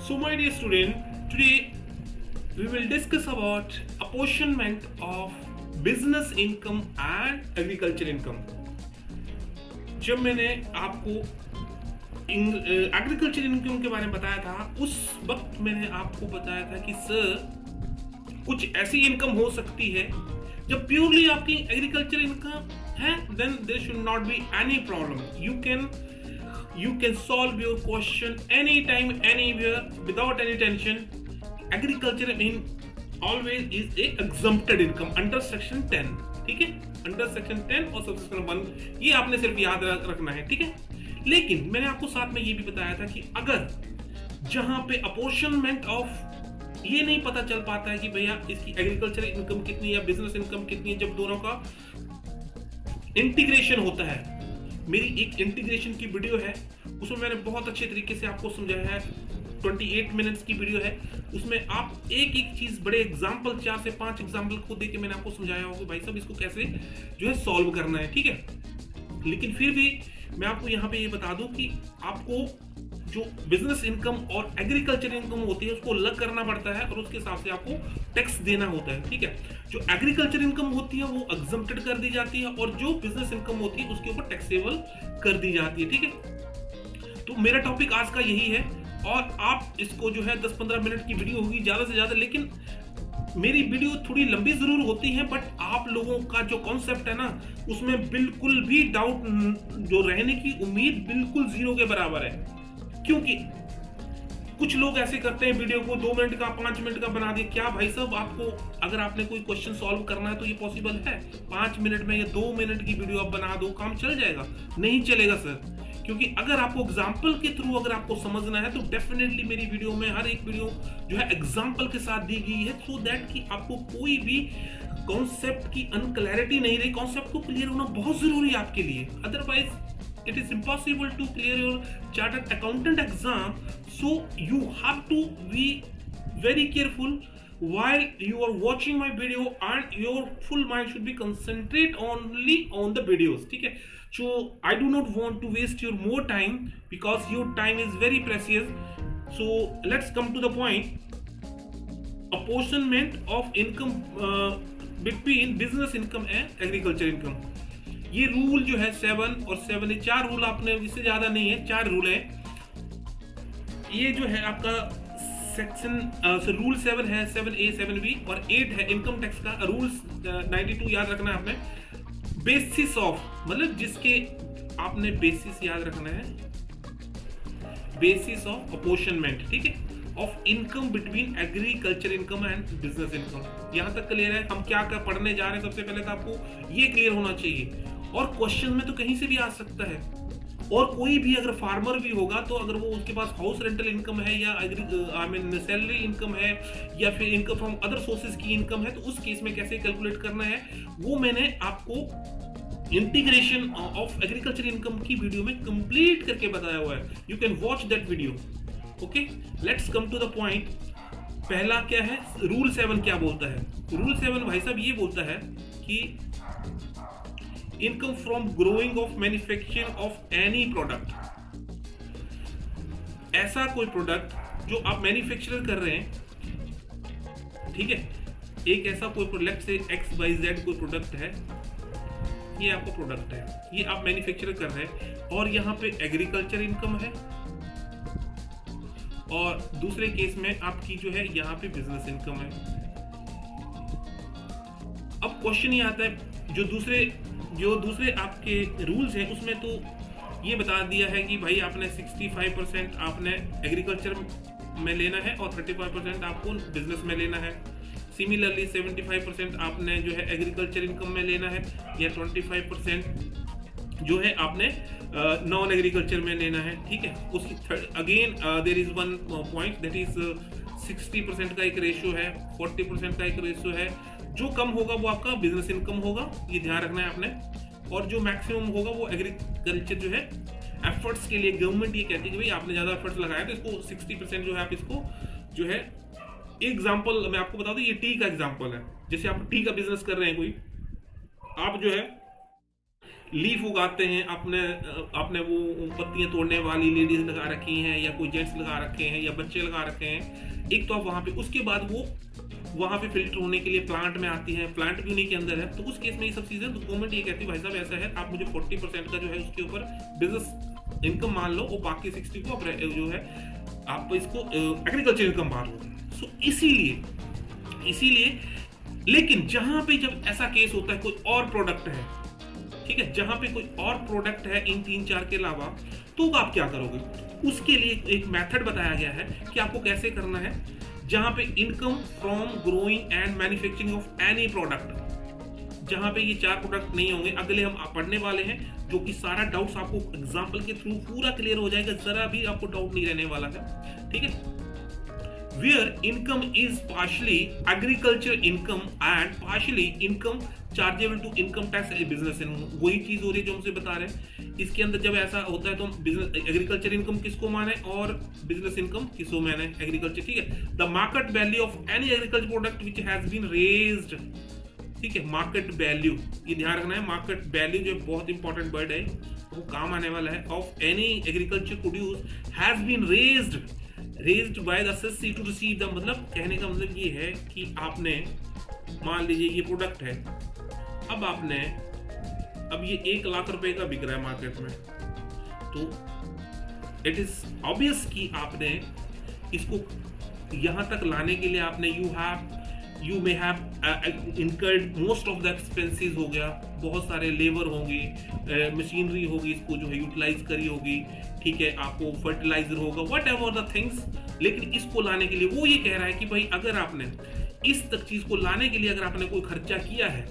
So my dear student, today we will discuss about apportionment of business income and agriculture income. जब मैंने आपको agriculture income के बारे में बताया था, उस वक्त मैंने आपको बताया था कि सर कुछ ऐसी इनकम हो सकती है जब प्योरली आपकी एग्रीकल्चर इनकम है, then there should not be any problem. You can solve your question anytime, anywhere, without any tension. Agriculture always is a exempted income under section 10. ठीक है, अंडर सेक्शन 10 और section 1 ये आपने सिर्फ याद रखना है. ठीक है, लेकिन मैंने आपको साथ में ये भी बताया था कि अगर जहां पे अपोर्शनमेंट ऑफ ये नहीं पता चल पाता है कि भैया इसकी एग्रीकल्चर इनकम कितनी या बिजनेस इनकम कितनी है, जब दोनों का इंटीग्रेशन होता है. मेरी एक इंटीग्रेशन की वीडियो है, उसमें मैंने बहुत अच्छे तरीके से आपको समझाया है. 28 मिनट्स की वीडियो है, उसमें आप एक एक चीज बड़े एग्जांपल 4 से 5 एग्जांपल को देके मैंने आपको समझाया होगा भाई साहब इसको कैसे जो है सॉल्व करना है. ठीक है, लेकिन फिर भी मैं आपको यहाँ पे ये बता दूं कि आपको जो बिजनेस इनकम और एग्रीकल्चर इनकम होती है उसको अलग करना पड़ता है और उसके हिसाब से आपको टैक्स देना होता है. ठीक है, जो एग्रीकल्चर इनकम होती है वो एग्जम्प्टेड कर दी जाती है और जो बिजनेस इनकम होती है उसके ऊपर टैक्सेबल कर दी जाती है. ठीक है, तो मेरा टॉपिक आज का यही है और आप इसको जो है 10-15 मिनट की वीडियो होगी ज्यादा से ज्यादा, लेकिन मेरी वीडियो थोड़ी लंबी जरूर होती है बट आप लोगों का जो कॉन्सेप्ट है ना उसमें बिल्कुल भी डाउट जो रहने की उम्मीद बिल्कुल जीरो के बराबर है. क्योंकि कुछ लोग ऐसे करते हैं वीडियो को 2 मिनट का 5 मिनट का बना दिया. क्या भाई साहब आपको अगर आपने कोई क्वेश्चन सॉल्व करना है तो ये पॉसिबल है 5 मिनट में या 2 मिनट की वीडियो आप बना दो काम चल जाएगा? नहीं चलेगा सर, क्योंकि अगर आपको एग्जाम्पल के थ्रू अगर आपको समझना है तो डेफिनेटली मेरी वीडियो में हर एक वीडियो जो है एग्जाम्पल के साथ दी गई है, सो दैट कि आपको कोई भी कॉन्सेप्ट की अनक्लैरिटी नहीं रही. कॉन्सेप्ट को क्लियर होना बहुत जरूरी है आपके लिए, otherwise it is impossible to clear your chartered accountant exam. So you have to be very careful while you are watching my video and your full mind should be concentrate only on the videos. ठीक है, so I do not want to waste your more time because your time is very precious. So let's come to the point. Apportionment of income between business income and agriculture income. ये rule जो है 7 और 7 है, 4 rule, आपने इससे ज्यादा नहीं है, 4 रूल है. ये जो है आपका सेक्शन रूल 7 है, 7A 7B और 8 है इनकम टैक्स का रूल 92 याद रखना है आपने. बेसिस ऑफ मतलब जिसके आपने बेसिस याद रखना है, बेसिस ऑफ अपोर्शनमेंट. ठीक है, of income between agriculture income and business income. यहां तक क्लियर है? हम क्या क्या पढ़ने जा रहे हैं सबसे पहले तो आपको ये क्लियर होना चाहिए. और क्वेश्चन में तो कहीं से भी आ सकता है, और कोई भी अगर फार्मर भी होगा तो अगर वो उसके पास हाउस रेंटल इनकम है या सैलरी इनकम है या फिर इनकम फ्रॉम अदर सोर्सेज की इनकम है, तो उस केस में कैसे कैलकुलेट करना है वो मैंने आपको इंटीग्रेशन ऑफ एग्रीकल्चर इनकम की वीडियो में कंप्लीट करके बताया हुआ है. You can watch that video. Okay, let's come to the point. पहला क्या है, रूल 7 क्या बोलता है? रूल 7 भाई साहब ये बोलता है कि income from growing of manufacturing of any product. ऐसा कोई प्रोडक्ट जो आप मैन्युफैक्चर कर रहे हैं, ठीक है, एक ऐसा कोई प्रोडक्ट से XYZ कोई प्रोडक्ट है, ये आपका प्रोडक्ट है, ये आप मैन्युफैक्चर कर रहे हैं और यहाँ पे एग्रीकल्चर इनकम है और दूसरे केस में आपकी जो है यहाँ पे बिजनेस इनकम है. अब क्वेश्चन ये आता है, जो दूसरे आपके रूल्स हैं उसमें तो ये बता दिया है कि भाई आपने 65% आपने एग्रीकल्चर में लेना है और 35% आपको बिजनेस में लेना है. सिमिलरली 75% आपने जो है एग्रीकल्चर इनकम में लेना है या 25% जो है आपने नॉन एग्रीकल्चर में लेना है. ठीक है, उसकी again there is one point that is 60% का एक रेशियो है, 40% का एक रेशियो है. जो कम होगा वो आपका बिजनेस इनकम होगा, ये ध्यान रखना है आपने, और जो मैक्सिमम होगा वो एग्रीकल्चर जो है एफर्ट्स के लिए गवर्नमेंट ये कहती है कि भाई आपने ज्यादा एफर्ट्स लगाया तो इसको 60% जो है आप इसको जो है. एग्जाम्पल मैं आपको बता दूं, ये टी का एग्जाम्पल है. जैसे आप टी का बिजनेस कर रहे हैं कोई, आप जो है लीफ उगाते हैं, अपने अपने वो पत्तियां तोड़ने वाली लेडीज लगा रखी हैं, या कोई जेंट्स लगा रखे हैं, या बच्चे लगा रखे हैं। एक तो आप वहां पे, उसके बाद वो वहां पे फिल्टर होने के लिए प्लांट में आती है, प्लांट भी उन्हीं के अंदर है। तो उस केस में ये सब चीजें, तो गवर्नमेंट ये कहती है भाई साहब ऐसा है, आप मुझे 40% का जो है उसके ऊपर बिजनेस इनकम मान लो, और बाकी 60 को जो है आप इसको एग्रीकल्चर इनकम मान लो। सो इसीलिए लेकिन जहां पे जब ऐसा केस होता है, कोई और प्रोडक्ट है, ठीक है, जहां पे कोई और प्रोडक्ट है इन 3-4 के अलावा, तो आप क्या करोगे? उसके लिए एक मेथड बताया गया है कि आपको कैसे करना है। जहां पे income from growing and manufacturing of any product, जहां पे ये 4 प्रोडक्ट नहीं होंगे, अगले हम पढ़ने वाले हैं, जो कि सारा डाउट्स आपको एग्जांपल के थ्रू पूरा क्लियर हो जाएगा, जरा भी आपको डाउट नहीं रहने वाला है, ठीक है। Where income is partially agriculture income and partially income chargeable to income tax business income, वही चीज हो रही है जो हमसे बता रहे हैं। इसके अंदर जब ऐसा होता है तो बिजनेस एग्रीकल्चर इनकम किसको माने और बिजनेस इनकम किसको माने? एग्रीकल्चर, ठीक है। The market value of any agriculture product which has been raised, ठीक है, मार्केट वैल्यू, ये ध्यान रखना है, मार्केट वैल्यू जो बहुत इंपॉर्टेंट वर्ड है, वो काम आने वाला है, of any agriculture produce has been raised by the assessee to receive the, मतलब कहने का मतलब ये है कि आपने मान लीजिए ये प्रोडक्ट है, अब ये 1 लाख रुपए का बिक रहा है मार्केट में, तो इट इज ऑब्वियस कि आपने इसको यहां तक लाने के लिए आपने you may have incurred most of the expenses, हो गया, बहुत सारे लेबर होंगे, मशीनरी होगी, इसको जो है यूटिलाइज करी होगी, ठीक है, आपको फर्टिलाइजर होगा, वट एवर द थिंग्स। लेकिन इसको लाने के लिए वो ये कह रहा है कि भाई अगर आपने इस तक चीज को लाने के लिए अगर आपने कोई खर्चा किया है,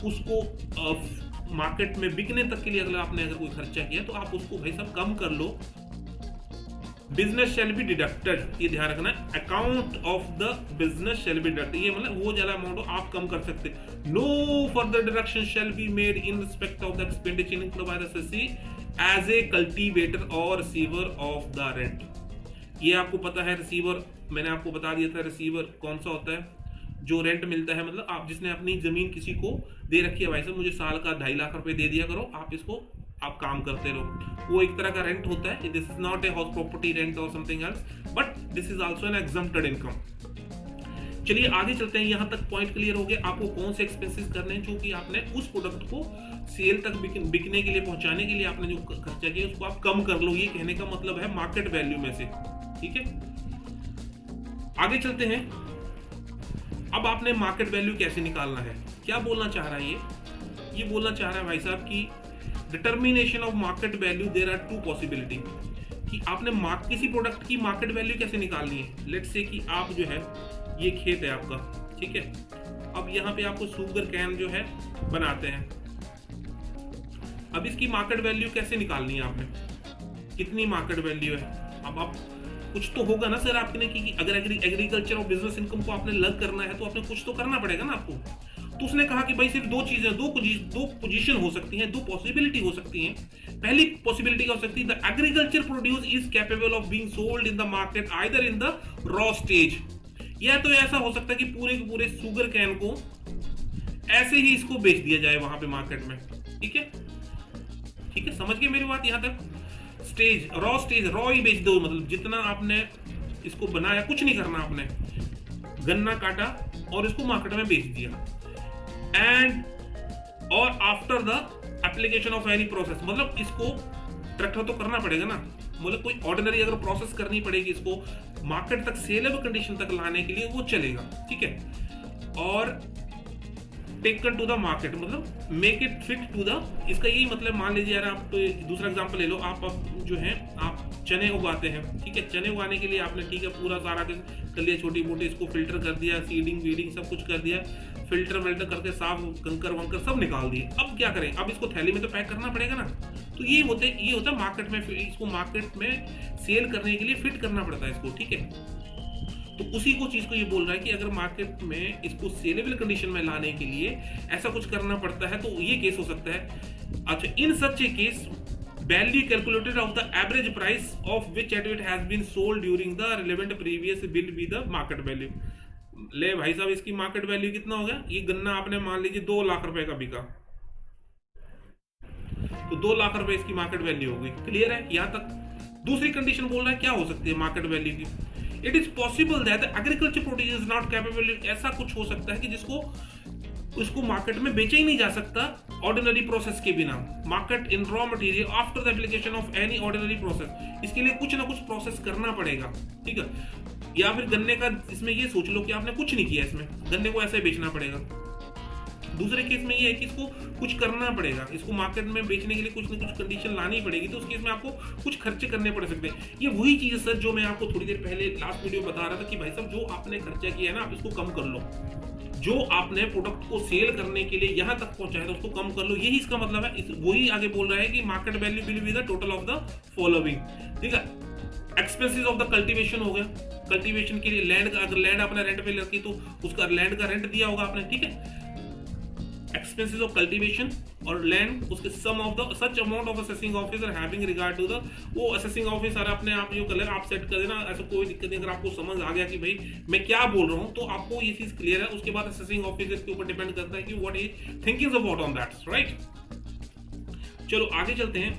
उसको मार्केट में बिकने तक के लिए अगर आपने कोई खर्चा किया, तो आप उसको भाई साहब कम कर लो। बिजनेस शैल बी डिडक्टेड, ये ध्यान रखना, account of the business shall be deducted, ये मतलब वो ज्यादा अमाउंट आप कम कर सकते। No further deduction shall be made in respect of the expenditure incurred by the assessee as a cultivator और रिसीवर ऑफ द रेंट। ये आपको पता है, रिसीवर मैंने आपको बता दिया था, रिसीवर कौन सा होता है? जो रेंट मिलता है, मतलब आप जिसने अपनी जमीन किसी को दे रखी है, भाई साहब मुझे साल का 2.5 लाख रुपए दे दिया करो, आप इसको आप काम करते रहो, वो एक तरह का रेंट होता है। This is not a house property rent और something else, but this is also an exempted income. चलिए आगे चलते हैं, यहां तक पॉइंट क्लियर हो गया, आपको कौन से एक्सपेंसेस करने हैं, जो कि आपने उस प्रोडक्ट को सेल तक बिकने के लिए, पहुंचाने के लिए आपने जो खर्चा किया उसको आप कम कर लो, ये कहने का मतलब है मार्केट वैल्यू में से, ठीक है। आगे चलते हैं, अब आपने मार्केट वैल्यू कैसे निकालना है, क्या बोलना चाह रहा है ये बोलना चाह रहा है भाई साहब कि determination of market value, there are 2 possibility, कि आपने किसी प्रोडक्ट की मार्केट वैल्यू कैसे निकालनी है। लेट्स से कि आप जो है, ये खेत है आपका, ठीक है, अब यहाँ पे आपको शुगर कैन जो है बनाते हैं, अब इसकी मार्केट वैल्यू कैसे निकालनी है आपने, कितनी मार्केट वैल्यू है। अब आप कुछ तो होगा ना सर आपने कि अगर एग्रीकल्चर और बिजनेस इनकम को आपने अलग करना है तो आपने कुछ तो करना पड़ेगा ना आपको। तो उसने कहा कि भाई सिर्फ 2 चीजें, दो पोजीशन हो सकती हैं, 2 पॉसिबिलिटी हो सकती हैं। पहली पॉसिबिलिटी क्या हो सकती है, the agriculture produce is capable of being sold in the market either in the raw stage, या तो ऐसा हो सकता है कि पूरे के पूरे शुगर कैन को ऐसे ही इसको बेच दिया जाए वहां पे मार्केट में, ठीक है, ठीक है, समझ गए मेरी बात यहां तक। स्टेज, रॉ ही बेच दो, मतलब जितना आपने इसको बनाया, कुछ नहीं करना आपने, गन्ना काटा और इसको मार्केट में बेच दिया, एंड और after the application of any process, मतलब इसको ट्रैक्टर तो करना पड़ेगा ना, मतलब कोई ऑर्डिनरी अगर प्रोसेस करनी पड़ेगी इसको मार्केट तक सेलेबल कंडीशन तक लाने के लिए, वो चलेगा, ठीक है, और टेकन टू द मार्केट, मतलब make it fit to the, इसका यही मतलब, मान लीजिए यार आप दूसरा एग्जांपल ले लो, आप जो है आप चने उगाते हैं, ठीक है, चने उगाने के लिए आपने, ठीक है, पूरा सारा कर लिया, छोटी मोटी इसको फिल्टर कर दिया, सीडिंग वीडिंग सब कुछ कर दिया, फिल्टर वेल्टर करके साफ कंकर वंकर सब निकाल दिए। अब क्या करें, अब इसको थैली में तो पैक करना पड़ेगा ना, तो ये होता मार्केट में, इसको मार्केट में सेल करने के लिए फिट करना पड़ता है इसको, ठीक है। तो उसी को चीज को ये बोल रहा है कि अगर मार्केट में इसको सेलेबल कंडीशन में लाने के लिए ऐसा कुछ करना पड़ता है, तो ये केस हो सकता है। अच्छा, इन सच ए case value calculated of the average price of which it has been sold during the relevant previous will be the market value। ले भाई साहब, इसकी मार्केट वैल्यू कितना हो गया, ये गन्ना आपने मान लीजिए 2 लाख रुपए का बिका, तो 2 लाख रुपए इसकी मार्केट वैल्यू होगी। क्लियर है यहाँ तक? दूसरी कंडीशन बोल रहा है क्या हो सकती है मार्केट वैल्यू की? It is possible that agriculture produce is not capable, ऐसा कुछ हो सकता है कि जिसको उसको मार्केट में बेचा ही नहीं जा सकता ऑर्डिनरी प्रोसेस के बिना। Market in raw material after the application of any ordinary process, इसके लिए कुछ ना कुछ प्रोसेस करना पड़ेगा, ठीक है। या फिर गन्ने का इसमें ये सोच लो कि आपने कुछ नहीं किया, इसमें गन्ने को ऐसे बेचना पड़ेगा। दूसरे केस में ये है कि इसको कुछ करना पड़ेगा, इसको मार्केट में बेचने के लिए कुछ ना कुछ कंडीशन लानी पड़ेगी, तो उस केस में आपको कुछ खर्चे करने पड़ सकते हैं। ये वही चीज है सर जो मैं आपको थोड़ी देर पहले लास्ट वीडियो बता रहा था कि भाई साहब जो आपने खर्चा किया है ना, आप इसको कम कर लो। जो आपने प्रोडक्ट को सेल करने के लिए यहां तक पहुंचाया था उसको कम कर लो, यही इसका मतलब है। वही आगे बोल रहा है कि market value will be the total of the following, ठीक है। एक्सपेंसेस ऑफ द कल्टीवेशन हो गया, कल्टीवेशन के लिए लैंड, अगर लैंड आपने रेंट पे रखी तो उसका लैंड का रेंट दिया होगा आपने, ठीक है। एक्सपेंसेस ऑफ कल्टीवेशन और लैंड, उसके sum of the such amount of assessing officer having regard to the, वो असेसिंग ऑफिसर अपने आप जो कलर आप सेट कर देना, ऐसा कोई दिक्कत नहीं। अगर आपको समझ आ गया कि भाई मैं क्या बोल रहा हूं तो आपको ये चीज क्लियर है। उसके बाद असेसिंग ऑफिसर के ऊपर डिपेंड करता है कि what is thinking about on that, right. चलो आगे चलते हैं।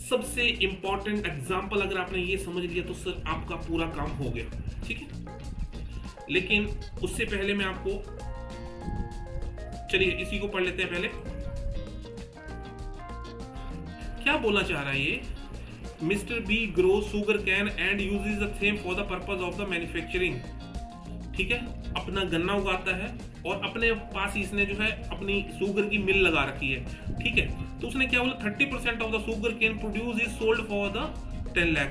सबसे इंपॉर्टेंट एग्जांपल अगर आपने ये समझ लिया तो सर आपका पूरा काम हो गया, ठीक है। लेकिन उससे पहले मैं आपको, चलिए इसी को पढ़ लेते हैं पहले। क्या बोलना चाह रहा है ये? Mister B grow sugar cane and uses the same for the purpose of the manufacturing, ठीक है। अपना गन्ना उगाता है और अपने पास ही इसने जो है अपनी शुगर की मिल लगा रखी है, ठीक है। तो उसने क्या बोला, 30% of the sugar can produce is sold for the 10 lakh.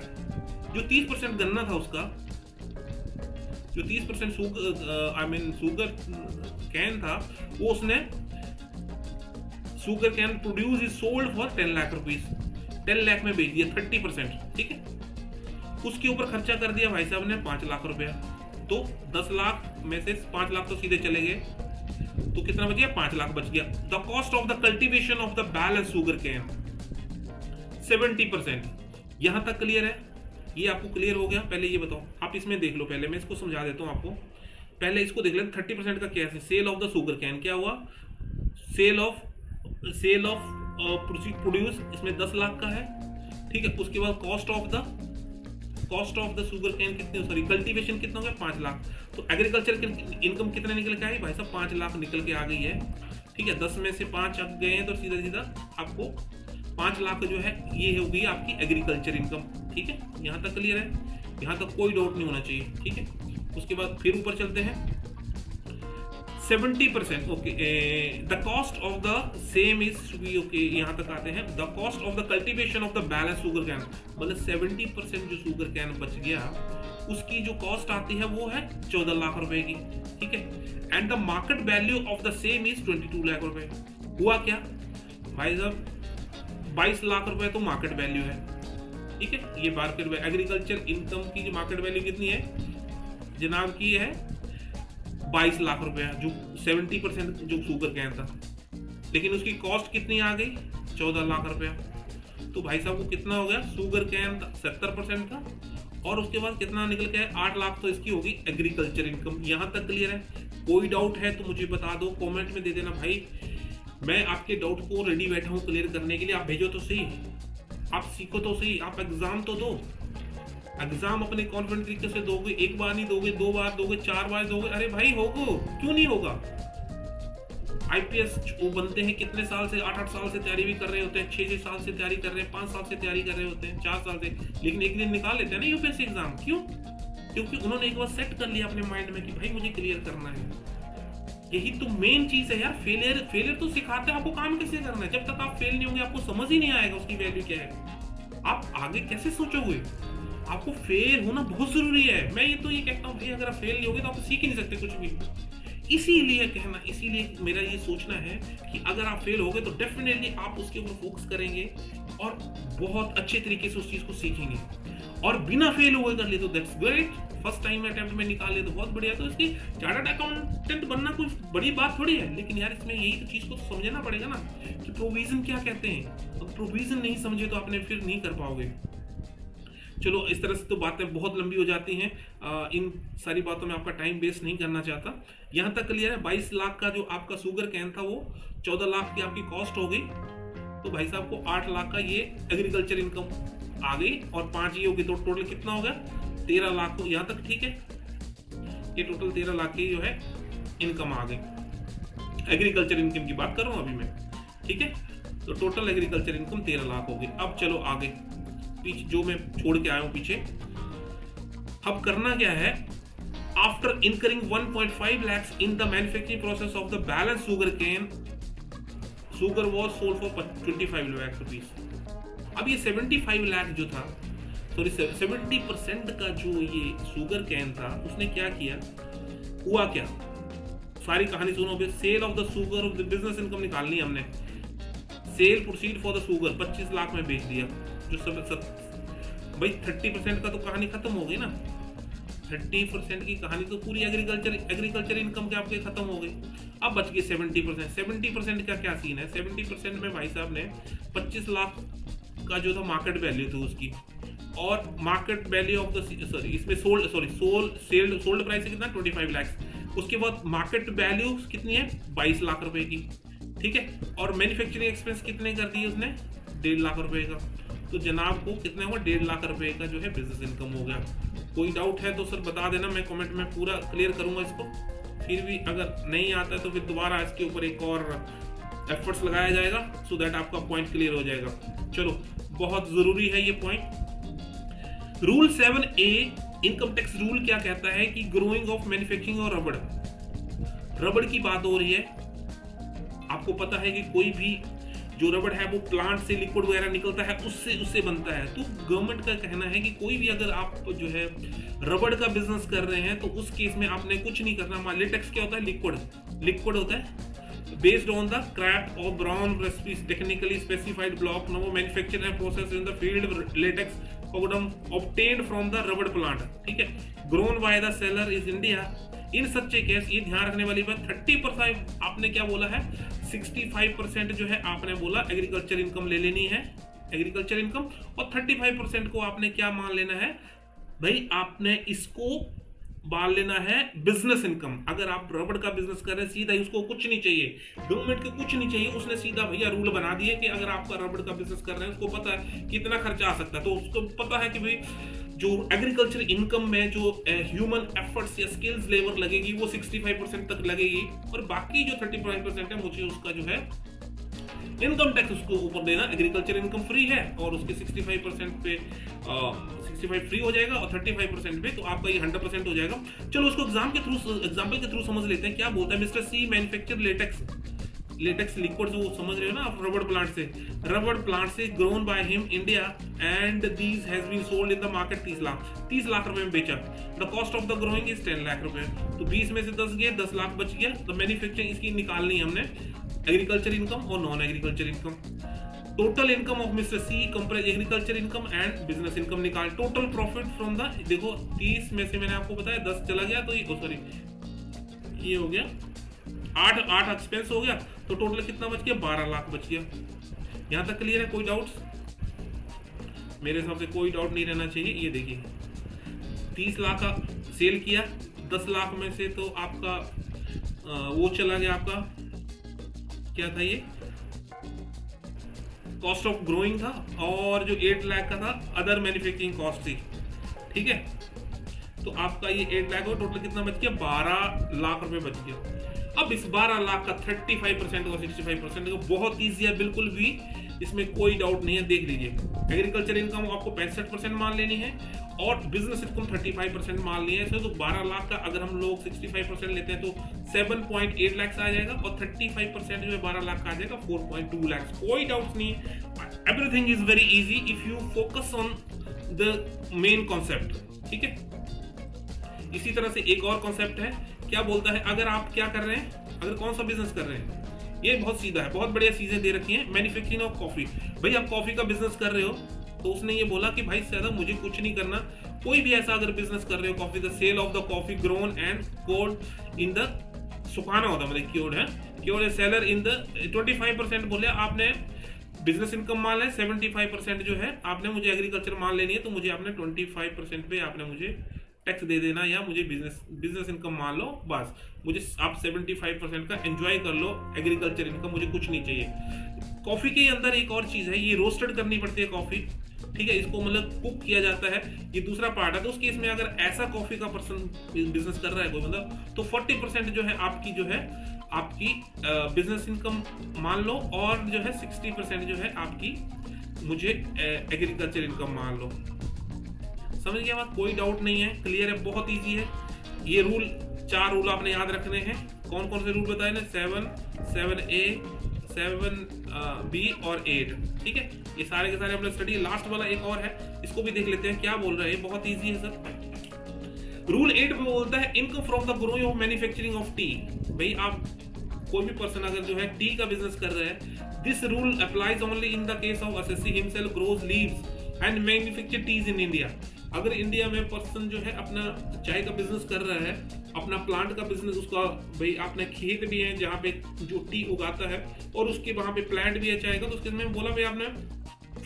जो 30% गन्ना था उसका, जो 30% शुगर कैन था, वो उसने sugar cane produce is sold for 10 lakh rupees, 10 lakh में बेच दिया 30%, ठीक है। उसके ऊपर खर्चा कर दिया भाई साहब ने 5 लाख रुपया, तो 10 लाख में से 5 लाख तो सीधे चले गए, तो कितना बच गया? 5 लाख बच गया। The cost of the cultivation of the balance sugar cane 70%। यहां तक क्लियर है? ये आपको क्लियर हो गया? पहले ये बताओ, आप इसमें देख लो, पहले मैं इसको समझा देता हूं आपको। पहले इसको देख लें, 30% का क्या है? Sale of the sugar cane क्या हुआ? सेल ऑफ प्रोड्यूस, इसमें 10 लाख का है, ठीक है। उसके बाद cost of the sugar can कितने, सॉरी कल्टीवेशन कितना हो गया? 5 लाख। तो एग्रीकल्चर की इनकम कितने निकल के आई भाई साहब? 5 लाख निकल के आ गई है, ठीक है। 10 में से 5 गए हैं तो सीधा सीधा आपको 5 लाख जो है ये हो गई आपकी एग्रीकल्चर इनकम, ठीक है। यहां तक क्लियर है? यहां तक कोई डाउट नहीं होना चाहिए, ठीक है। उसके बाद फिर ऊपर चलते हैं। 70%, okay. The cost of the same is, okay यहां तक आते हैं। The cost of the cultivation of the balance sugar cane, मतलब 70% जो शुगर कैन बच गया उसकी जो कॉस्ट आती है वो है 14 लाख रुपए की, ठीक है। And the market value of the same is 22 lakh रुपए। हुआ क्या भाई साहब? 22 लाख रुपए तो मार्केट वैल्यू है, ठीक है। ये मार्केट एग्रीकल्चर इनकम की जो मार्केट वैल्यू कितनी है जनाब की है 22 लाख रुपया, जो 70% जो शुगर कैन था, लेकिन उसकी कॉस्ट कितनी आ गई? 14 लाख रुपया। तो भाई साहब को कितना हो गया? शुगर कैन 70% था और उसके बाद कितना निकल के 8 लाख, तो इसकी होगी एग्रीकल्चर इनकम। यहां तक क्लियर है? कोई डाउट है तो मुझे बता दो, कमेंट में दे देना भाई। मैं आपके डाउट को रेडी बैठा हूं क्लियर करने के लिए। आप भेजो तो सही, आप सीखो तो सही, आप एग्जाम तो दो। एग्जाम अपने कॉन्फिडेंट तरीके से दोगे, एक बार नहीं दोगे, 2 बार दोगे, 4 बार दोगे, अरे भाई होगा, क्यों नहीं होगा। आईपीएस वो बनते हैं कितने साल से, 8-8 साल से तैयारी भी कर रहे होते हैं, 6-6 साल से तैयारी कर रहे हैं, 5 साल से तैयारी कर रहे होते हैं, 4 साल से, लेकिन एक दिन निकाल लेते हैं ना यूपीएससी एग्जाम। क्यों? क्योंकि उन्होंने एक बार सेट कर लिया अपने माइंड में कि भाई मुझे क्लियर करना है। यही तो मेन चीज है यार। फेलियर तो सिखाते हैं आपको काम कैसे करना है। जब तक आप फेल नहीं होंगे आपको समझ ही नहीं आएगा उसकी वैल्यू क्या है, आप आगे कैसे सोचोगे। आपको फेल होना बहुत जरूरी है। मैं ये कहता हूँ भाई, अगर आप फेल नहीं होगे तो आप सीख ही नहीं सकते कुछ भी। इसीलिए मेरा ये सोचना है कि अगर आप फेल होगे तो डेफिनेटली आप उसके ऊपर फोकस करेंगे और बहुत अच्छे तरीके से उस चीज को सीखेंगे, और बिना फेल हुए कर ले तो that's great. First time attempt में निकाल ले तो बहुत बढ़िया। तो इसकी चार्टर्ड अकाउंटेंट बनना कुछ बड़ी बात थोड़ी है, लेकिन यार इसमें यही तो चीज को तो समझना पड़ेगा ना कि प्रोविजन क्या कहते हैं। तो प्रोविजन नहीं समझे तो आपने फिर नहीं कर पाओगे। चलो इस तरह से तो बातें बहुत लंबी हो जाती हैं, इन सारी बातों में आपका टाइम वेस्ट नहीं करना चाहता। यहां तक क्लियर है? 22 लाख का जो आपका शुगर कैन था वो 14 लाख की आपकी कॉस्ट हो गई, तो भाई साहब को 8 लाख का ये एग्रीकल्चर इनकम आ गई, और 5 ये होगी तो टोटल कितना हो गया 13 लाख। तो यहाँ तक ठीक है, ये टोटल 13 लाख की जो है इनकम आ गई। एग्रीकल्चर इनकम की बात कर रहा हूँ अभी मैं, ठीक है। तो टोटल एग्रीकल्चर इनकम 13 लाख हो गई। अब चलो आगे, पीछे जो मैं छोड़ के आया हूँ पीछे, अब करना क्या है, after incurring 1.5 lakhs in the manufacturing process of the balanced sugar cane, sugar was sold for 25 lakh rupees। अब ये 75 लाख जो था, सॉरी 70% का जो ये शुगर कैन था, उसने क्या किया, हुआ क्या, सारी कहानी सुनो। Sale of the sugar of the business income निकालनी है हमने। Sale proceed for the sugar 25 lakh में बेच दिया, जो भाई 30% का तो कहानी खत्म हो गई ना। 30% की कहानी तो पूरी एग्रीकल्चर इनकम के आपके खत्म हो गई। अब बच गए 70%। 70% का क्या सीन है, 70% में भाई साहब ने 25 लाख का जो था मार्केट वैल्यू थी उसकी, और market value of the sorry इसमें सोल्ड प्राइस है कितना 25 लाख। उसके बाद मार्केट वैल्यू कितनी है 22 लाख रुपए की, ठीक है। और मैन्युफैक्चरिंग एक्सपेंस कितने कर दिए उसने 1.5 लाख रुपए का। तो जनाब को कितने हुआ 1.5 लाख रुपए का जो है बिजनेस इनकम हो गया। कोई डाउट है तो सर बता देना, मैं कमेंट में पूरा क्लियर करूंगा इसको। फिर भी अगर नहीं आता है तो फिर दोबारा इसके ऊपर एक और एफर्ट्स लगाया जाएगा, सो दैट आपका पॉइंट क्लियर हो जाएगा। चलो, बहुत जरूरी है ये point. Rule 7A income tax rule क्या कहता है कि ग्रोइंग ऑफ मैन्युफैक्चरिंग और रबड़ की बात हो रही है। आपको पता है कि कोई भी जो रबड़ है वो प्लांट से लिक्विड वगैरह निकलता है, उससे बनता है। तो गवर्नमेंट का कहना है कि कोई भी अगर आप जो है रबड़ का बिजनेस कर रहे हैं तो उस केस में आपने कुछ नहीं करना। लेटेक्स क्या होता है, लिक्विड होता है based on the craft or brown recipes technically specified block now manufactured and processed in the field latex powder obtained from the rubber plant, ठीक है, grown by the seller is India। इन सच्चे case ये ध्यान रखने वाली बात, 30% आपने क्या बोला है, 65% जो है आपने बोला एग्रीकल्चर इनकम ले लेनी है, एग्रीकल्चर इनकम, और 35% को आपने क्या मान लेना है भाई, आपने इसको बाल लेना है बिजनेस इनकम। अगर आप रबड़ का बिजनेस कर रहे हैं सीधा ही, उसको कुछ नहीं चाहिए, गवर्नमेंट को कुछ नहीं चाहिए, उसने सीधा भैया रूल बना दिए कि अगर आपका रबड़ का बिजनेस कर रहे हैं, उसको पता है कितना खर्चा आ सकता है, तो उसको पता है कि भाई जो एग्रीकल्चर इनकम में जो ह्यूमन एफर्ट्स या स्किल्स लेबर लगेगी वो 65% तक लगेगी, और बाकी जो 35% है मुझे उसका जो है इनकम टैक्स उसको ऊपर देना। एग्रीकल्चर इनकम फ्री है और उसके 65% पे 65 फ्री हो जाएगा, और 35% पे तो आपका ये 100% हो जाएगा। चलो उसको एग्जाम्पल के थ्रू समझ लेते हैं। क्या बोलता है, mister C manufacture latex liquid, जो समझ रहे हो ना आप, रबड़ प्लांट से grown by him India and these has been sold in the market 30 lakh रुपए में बेचा। The cost of the growing is 10 lakh रुपए। तो 20 में से 10 गए, 10 लाख बच गया। तो मैन्युफैक्चरिंग इसकी निकालनी है हमने, एग्रीकल्चर इनकम और non agriculture income. Total income of mister C compare agriculture income and business income निकाल। टोटल प्रॉफिट फ्रॉम द, देखो 30 में से मैंने आपको बताया 10 चला गया, तो ये हो गया 8 एक्सपेंस हो गया, तो टोटल कितना बच गया 12 लाख बच गया। यहां तक क्लियर है, कोई डाउट्स? मेरे हिसाब से कोई डाउट नहीं रहना चाहिए। ये देखिए 30 लाख का सेल किया, 10 लाख में से तो आपका वो चला गया, आपका क्या था, ये कॉस्ट ऑफ ग्रोइंग था, और जो 8 लाख का था अदर मैन्युफैक्चरिंग कॉस्ट थी, ठीक है। तो आपका ये 8 लाख और टोटल कितना बच गया 12 लाख रुपए बच गया। अब इस 12 लाख का 35% और 65% का बहुत ईजी है, बिल्कुल भी इसमें कोई डाउट नहीं है। देख लीजिए, एग्रीकल्चर इनकम आपको 65% मान लेनी है और बिजनेस इनकम 35% मान लिया है। तो 12 लाख का अगर हम लोग 65% लेते हैं तो 7.8 लाख आ जाएगा, और 35% जो है 12 लाख का आ जाएगा 4.2 लाख। कोई डाउट नहीं है, everything is very easy if you focus on the main concept, ठीक है। इसी तरह से एक और कॉन्सेप्ट है, क्या बोलता है, अगर आप क्या कर रहे हैं, अगर कौन सा बिजनेस कर रहे हैं, ये बहुत सीधा है, बहुत बढ़िया चीजें दे रखी हैं। मैन्युफैक्चरिंग ऑफ कॉफी, भाई आप कॉफी का बिजनेस कर रहे हो, तो उसने ये बोला कि भाई ज्यादा मुझे कुछ नहीं करना। कोई भी ऐसा अगर बिजनेस कर रहे हो coffee, the sale of the coffee grown and cured in the, सुखाना होता है मतलब क्योर्ड है सेलर इन द 25% बोले आपने बिजनेस इनकम मान है, 75% जो है आपने मुझे एग्रीकल्चर मान लेनी है, तो मुझे आपने 25% पे आपने मुझे टैक्स दे देना, या मुझे बिजनेस इनकम मान लो, बस मुझे आप 75% का एंजॉय कर लो, एग्रीकल्चर इनकम मुझे कुछ नहीं चाहिए। कॉफी के अंदर एक और चीज है, ये रोस्टेड करनी पड़ती है कॉफी, ठीक है, इसको मतलब कुक किया जाता है, ये दूसरा पार्ट है। तो उस केस में अगर ऐसा कॉफी का पर्सन बिजनेस कर रहा है कोई मतलब, तो 40% जो है आपकी बिजनेस इनकम मान लो, और जो है 60% जो है आपकी मुझे एग्रीकल्चर इनकम मान लो। समझ गया बात? कोई डाउट नहीं है, क्लियर है, बहुत ईजी है। ये रूल 4 रूल आपने याद रखने हैं। कौन कौन से रूल बताए ना? 7, 7A, 7B और 8, ठीक है, ये सारे के सारे हमने स्टडी। लास्ट वाला एक और है, इसको भी देख लेते हैं क्या बोल रहा है, बहुत ईजी है सर। रूल 8 में बोलता है income from the growing of manufacturing of T. भाई आप कोई भी पर्सन अगर जो है टी का बिजनेस कर रहा है, this rule applies only in the case of assessee himself grows leaves and manufacture teas in India. अगर इंडिया में पर्सन जो है अपना चाय का बिजनेस कर रहा है, अपना प्लांट का बिजनेस, उसका भाई अपने खेत भी है जहाँ पे जो टी उगाता है, और उसके वहां पे प्लांट भी है चाय का, तो उसके में बोला भाई आपने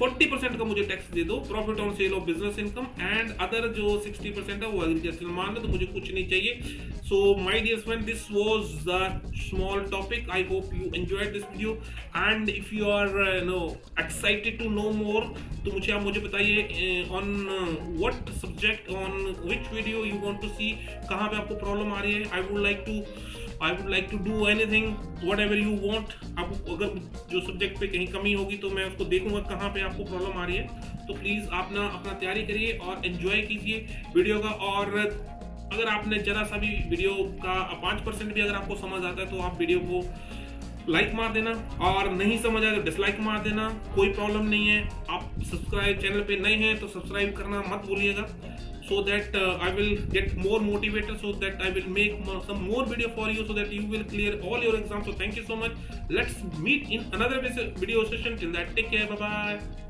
40% का मुझे टैक्स दे दो, profit on sale of business income, and other जो 60% है वो एग्रीकल्चर मान लो, तो मुझे कुछ नहीं चाहिए। So my dear friend, this was the small topic. I hope you enjoyed this video, and if you are excited to know more, तो मुझे बताइए on what subject, on which video you want to see, कहाँ पे आपको problem आ रही है। I would like to do anything whatever you want. आपको अगर जो सब्जेक्ट पे कहीं कमी होगी तो मैं उसको देखूंगा कहाँ पे आपको प्रॉब्लम आ रही है। तो प्लीज आप ना अपना तैयारी करिए और एंजॉय कीजिए वीडियो का। और अगर आपने जरा सा भी वीडियो का 5% भी अगर आपको समझ आता है तो आप वीडियो को लाइक मार देना, और नहीं समझ आए तो डिसलाइक मार देना, कोई प्रॉब्लम नहीं है। आप सब्सक्राइब चैनल पे नए हैं तो सब्सक्राइब करना मत भूलिएगा, so that I will get more motivated, so that I will make some more video for you, so that you will clear all your exams. So thank you so much. Let's meet in another video session. Till that, take care. Bye bye.